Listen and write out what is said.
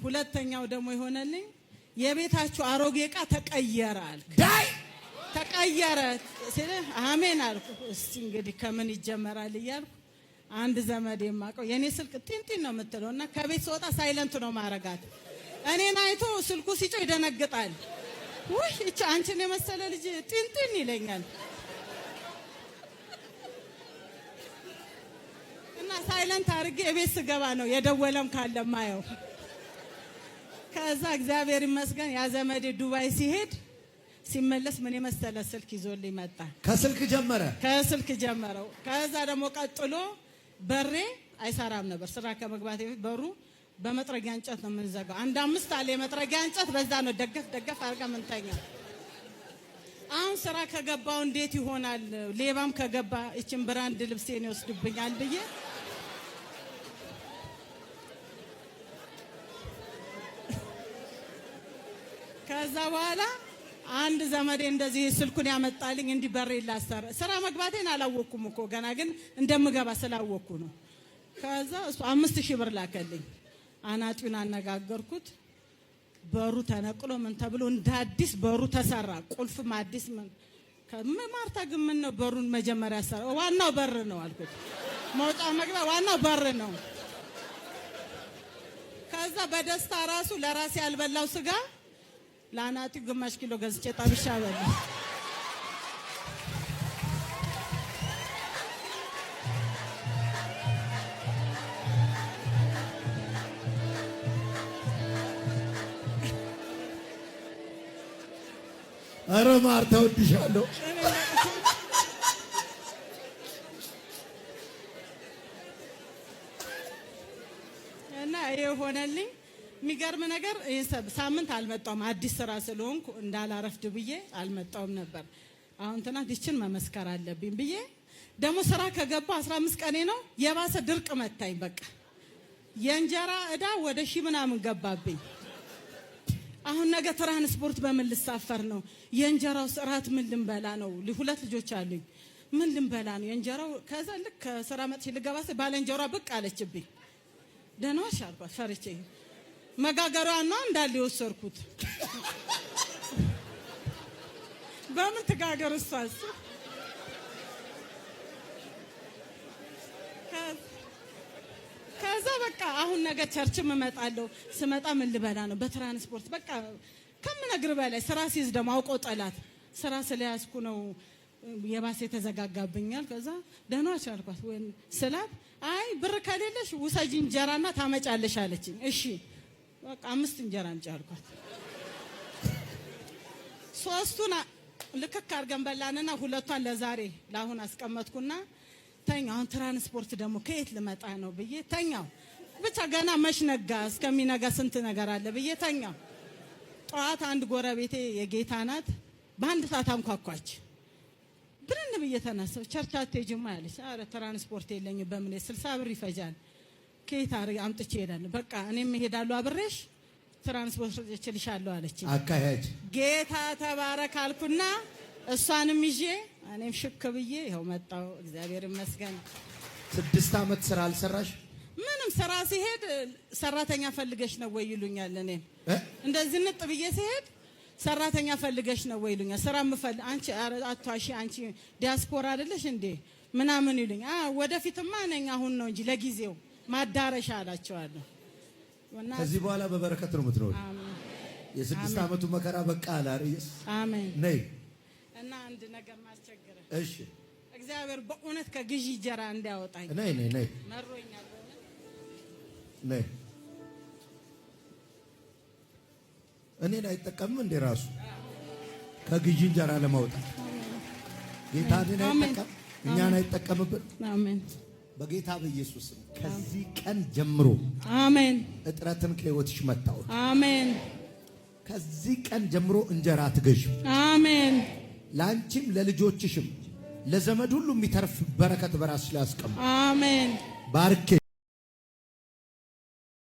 ሁለተኛው ደግሞ የሆነልኝ የቤታችሁ አሮጌ ዕቃ ተቀየረ አልክ። ዳይ ተቀየረ ሲል አሜን አልኩ። እስቲ እንግዲህ ከምን ይጀመራል እያልኩ አንድ ዘመድ የማውቀው የኔ ስልክ ጢንጢን ነው የምትለውና ከቤት ስወጣ ሳይለንት ነው ማረጋት። እኔን አይቶ ስልኩ ሲጮህ ይደነግጣል። ውይ እቺ አንቺን የመሰለ ልጅ ጢንጢን ይለኛል። እና ሳይለንት አድርጌ ቤት ስገባ ነው የደወለም ካለ ማየው። ከዛ እግዚአብሔር ይመስገን ያ ዘመዴ ዱባይ ሲሄድ ሲመለስ ምን የመሰለ ስልክ ይዞልኝ መጣ። ከስልክ ጀመረው። ከዛ ደግሞ ቀጥሎ በሬ አይሰራም ነበር። ስራ ከመግባቴ በፊት በሩ በመጥረጊያ እንጨት ነው የምንዘጋው። አንድ 5 አለ የመጥረጊያ እንጨት፣ በዛ ነው ደገፍ አድርጋ ምንተኛ። አሁን ስራ ከገባው እንዴት ይሆናል? ሌባም ከገባ እቺን ብራንድ ልብሴን ይወስድብኛል ብዬ ከዛ በኋላ አንድ ዘመዴ እንደዚህ ስልኩን ያመጣልኝ እንዲህ በሬ ላሰረ ስራ መግባቴን አላወኩም እኮ ገና ግን እንደምገባ ስላወኩ ነው። ከዛ እሱ 5000 ብር ላከልኝ። አናጢውን አነጋገርኩት። በሩ ተነቅሎ ምን ተብሎ እንደ አዲስ በሩ ተሰራ። ቁልፍም አዲስ ማርታ ግን ምን ነው በሩን መጀመሪያ ሰራ? ዋናው በር ነው አልኩት። መውጫ መግቢያ ዋናው በር ነው። ከዛ በደስታ ራሱ ለራሴ ያልበላው ስጋ ለአናጢው ግማሽ ኪሎ ገዝቼ ጠብሻ በላ። አረ ማርታ ወድሻለሁ። እና የሆነልኝ የሚገርም ነገር ሳምንት አልመጣሁም። አዲስ ስራ ስለሆንኩ እንዳላረፍድ ብዬ አልመጣሁም ነበር። አሁን ትናንት ይችን መመስከር አለብኝ ብዬ ደግሞ ስራ ከገባ 15 ቀኔ ነው። የባሰ ድርቅ መታኝ። በቃ የእንጀራ ዕዳ ወደ 1000 ምናምን ገባብኝ። አሁን ነገ ትራንስፖርት በምን ልሳፈር ነው? የእንጀራው ስራት ምን ልንበላ ነው? 2 ልጆች አሉኝ። ምን ልንበላ ነው የእንጀራው? ከዛ ልክ ከስራ መጥቼ ልገባ ባለንጀራ ብቅ አለችብኝ። ደህና ዋልሽ አልኳት ፈርቼ። መጋገሯን ነው እንዳለ የወሰድኩት። በምን ትጋገር እሷስ? ከዛ በቃ አሁን ነገ ቸርችም እመጣለሁ። ስመጣ ምን ልበላ ነው? በትራንስፖርት በቃ ከምነግር በላይ ስራ ሲይዝ ደግሞ አውቆ ጠላት ስራ ስለያዝኩ ነው የባሰ የተዘጋጋብኛል። ከዛ ደህና ዋልሽ አልኳት ወይ ስላት አይ ብር ከሌለሽ ውሰጂ እንጀራና ታመጫለሽ አለችኝ። እሺ በቃ 5 እንጀራ አምጪ አልኳት። 3ቱን ልክክ አድርገን በላንና 2ቷን ለዛሬ ለአሁን አስቀመጥኩና ተኛው። አሁን ትራንስፖርት ደግሞ ከየት ልመጣ ነው ብዬ ተኛው። ብቻ ገና መሽነጋ እስከሚነጋ ስንት ነገር አለ ብዬ ተኛው። ጠዋት አንድ ጎረቤቴ የጌታ ናት በአንድ ሰዓት አንኳኳች። ብርን ብዬ ተነሳው። ቸርች አትሄጂም አለች። አረ ትራንስፖርት የለኝም በምን 60 ብር ይፈጃል ከየት አምጥቼ እሄዳለሁ። በቃ እኔም እሄዳለሁ አብሬሽ ትራንስፖርት እችልሻለሁ አለች። አካሄድ ጌታ ተባረክ አልኩና እሷንም ይዤ እኔም ሽክ ብዬ ይኸው መጣሁ። እግዚአብሔር ይመስገን። 6 ዓመት ስራ አልሰራሽ? ምንም ስራ ሲሄድ ሰራተኛ ፈልገሽ ነው ወይ ይሉኛል። እኔም እንደዚህ ንጥ ብዬ ሲሄድ ሰራተኛ ፈልገሽ ነው ወይ ይሉኛል። ስራ ምፈልግ አንቺ አትዋሺ አንቺ ዲያስፖራ አይደለሽ እንዴ ምናምን ይሉኝ። ወደፊትማ ነኝ አሁን ነው እንጂ ለጊዜው ማዳረሻ አላቸዋለሁ። ከዚህ በኋላ በበረከት ነው የምትኖር። አሜን። የ6 ዓመቱ መከራ በቃ አላርይስ። አሜን። ነይ እና አንድ ነገር ማስቸገረ። እሺ እግዚአብሔር በእውነት ከግዢ ጀራ እንዲያወጣኝ ነይ መሮኛል። ነይ እኔን አይጠቀምም እንደ ራሱ ከግዢ ጀራ ለማውጣት ጌታ እኔን አይጠቀም እኛን አይጠቀምብን። አሜን። በጌታ በኢየሱስ ከዚህ ቀን ጀምሮ አሜን እጥረትን ከህይወትሽ መታው። አሜን። ከዚህ ቀን ጀምሮ እንጀራ አትገዢ። አሜን። ላንቺም ለልጆችሽም ለዘመድ ሁሉ የሚተርፍ በረከት በራስሽ ላይ አስቀምጥ። አሜን። ባርኬሽ